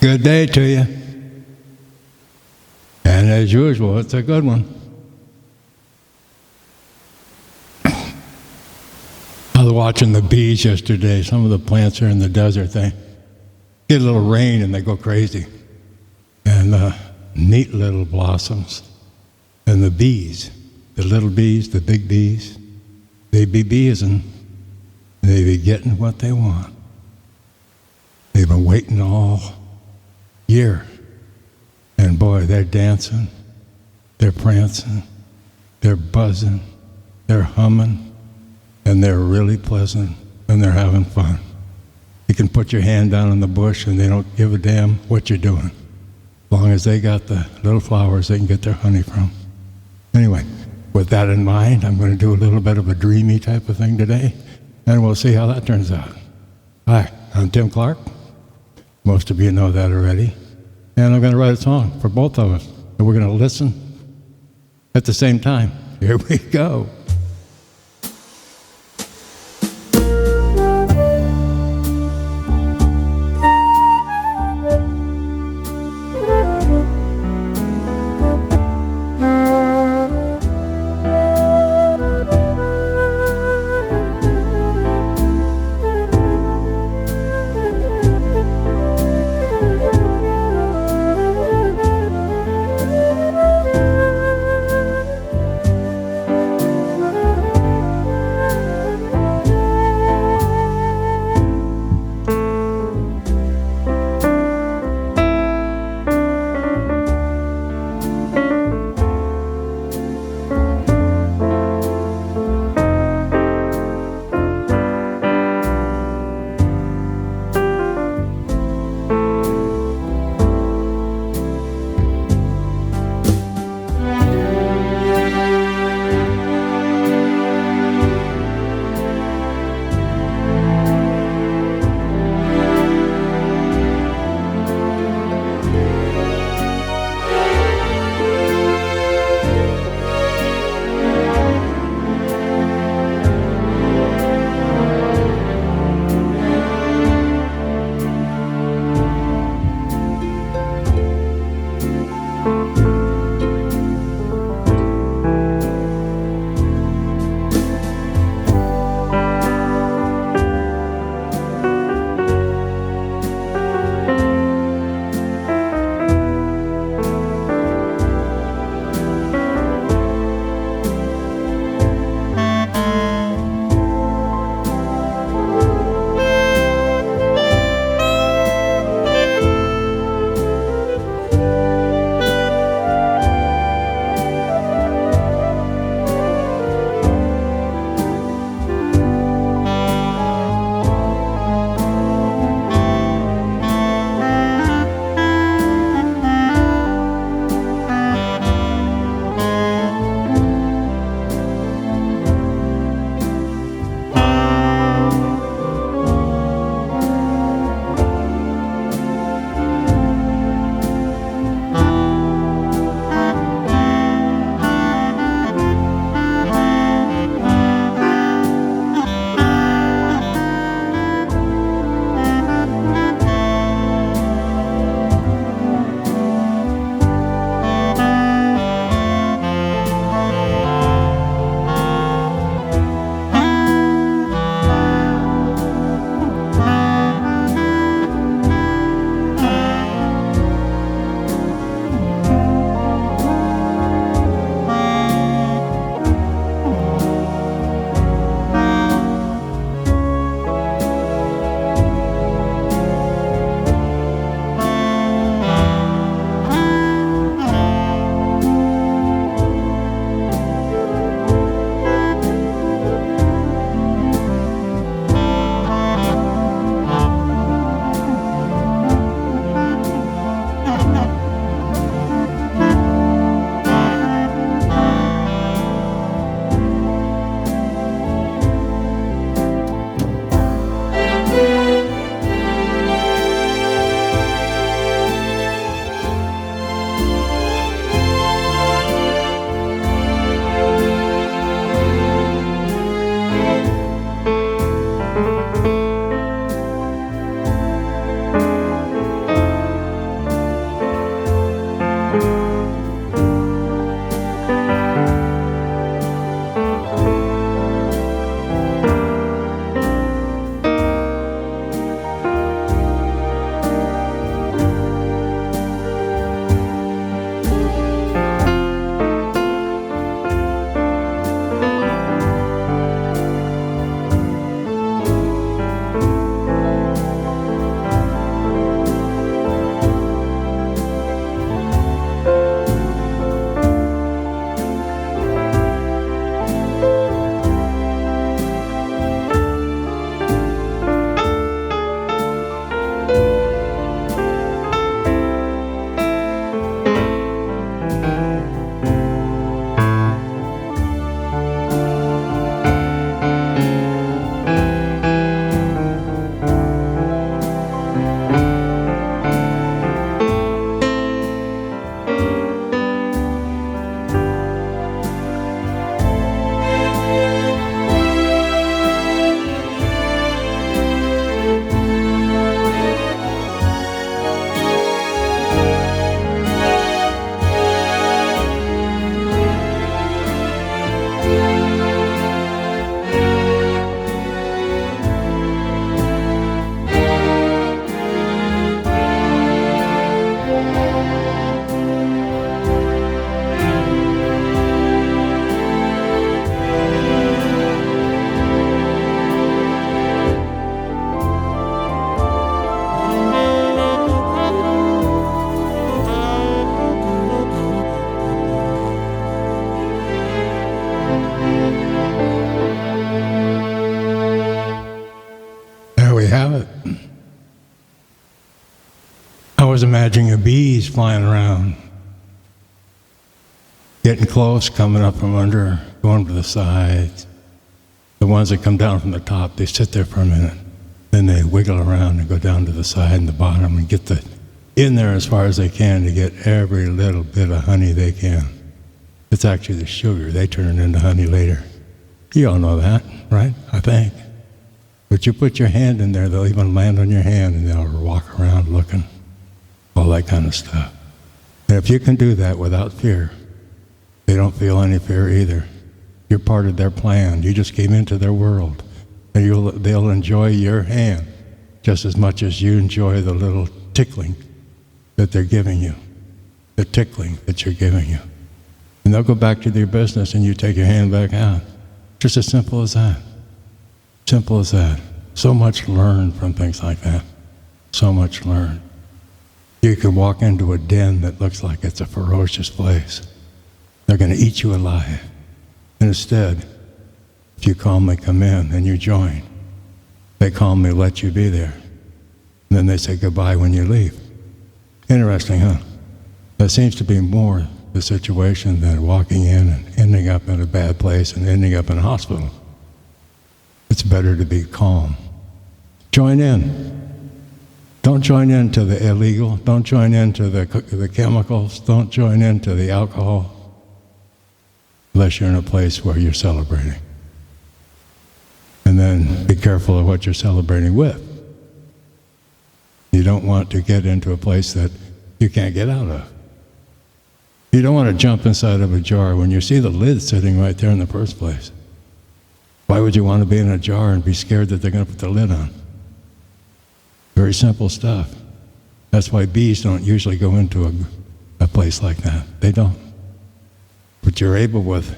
Good day to you. And as usual, it's a good one. I was watching the bees yesterday. Some of the plants are in the desert. They get a little rain and they go crazy. And neat little blossoms. And the bees, the little bees, the big bees, they be bees and they be getting what they want. They've been waiting all year. And boy, they're dancing, they're prancing, they're buzzing, they're humming, and they're really pleasant, and they're having fun. You can put your hand down in the bush and they don't give a damn what you're doing. As long as they got the little flowers they can get their honey from. Anyway, with that in mind, I'm going to do a little bit of a dreamy type of thing today, and we'll see how that turns out. Hi, I'm Tim Clark. Most of you know that already. And I'm going to write a song for both of us, and we're going to listen at the same time. Here we go. you have it. I was imagining the bees flying around, getting close, coming up from under, going to the sides. The ones that come down from the top, they sit there for a minute. Then they wiggle around and go down to the side and the bottom and get in there as far as they can to get every little bit of honey they can. It's actually the sugar. They turn it into honey later. You all know that, right? I think. But you put your hand in there, they'll even land on your hand and they'll walk around looking, all that kind of stuff. And if you can do that without fear, they don't feel any fear either. You're part of their plan. You just came into their world. And they'll enjoy your hand just as much as you enjoy the little tickling that they're giving you, the tickling that you're giving you. And they'll go back to their business and you take your hand back out. Just as simple as that. Simple as that. So much learned from things like that. So much learned. You can walk into a den that looks like it's a ferocious place. They're going to eat you alive. And instead, if you calmly come in and you join, they calmly let you be there. And then they say goodbye when you leave. Interesting, huh? That seems to be more the situation than walking in and ending up in a bad place and ending up in a hospital. It's better to be calm. Join in. Don't join into the illegal. Don't join into the chemicals. Don't join into the alcohol unless you're in a place where you're celebrating. And then be careful of what you're celebrating with. You don't want to get into a place that you can't get out of. You don't want to jump inside of a jar when you see the lid sitting right there in the first place. Why would you want to be in a jar and be scared that they're going to put the lid on? Very simple stuff. That's why bees don't usually go into a place like that. They don't. But you're able with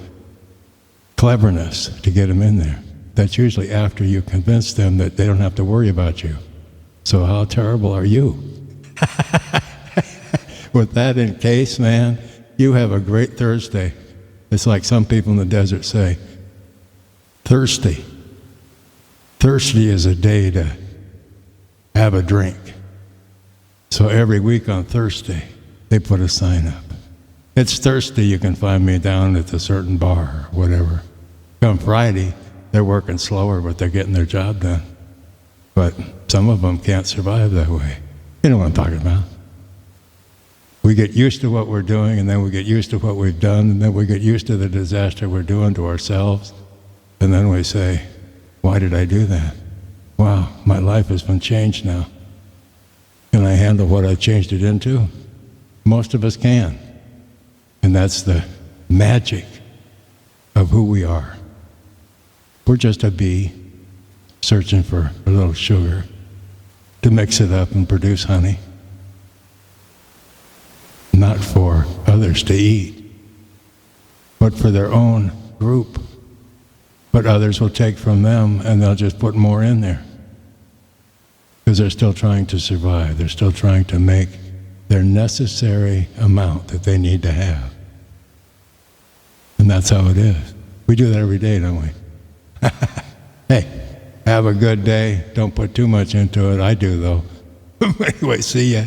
cleverness to get them in there. That's usually after you convince them that they don't have to worry about you. So how terrible are you? With that in case, man, you have a great Thursday. It's like some people in the desert say, thirsty. Thirsty is a day to have a drink. So every week on Thursday, they put a sign up. It's Thursday, you can find me down at a certain bar or whatever. Come Friday, they're working slower, but they're getting their job done. But some of them can't survive that way. You know what I'm talking about. We get used to what we're doing, and then we get used to what we've done, and then we get used to the disaster we're doing to ourselves, and then we say, why did I do that? Wow, my life has been changed now. Can I handle what I changed it into? Most of us can. And that's the magic of who we are. We're just a bee searching for a little sugar to mix it up and produce honey. Not for others to eat, but for their own group. But others will take from them and they'll just put more in there. Because they're still trying to survive. They're still trying to make their necessary amount that they need to have. And that's how it is. We do that every day, don't we? Hey, have a good day. Don't put too much into it. I do, though. Anyway, see ya.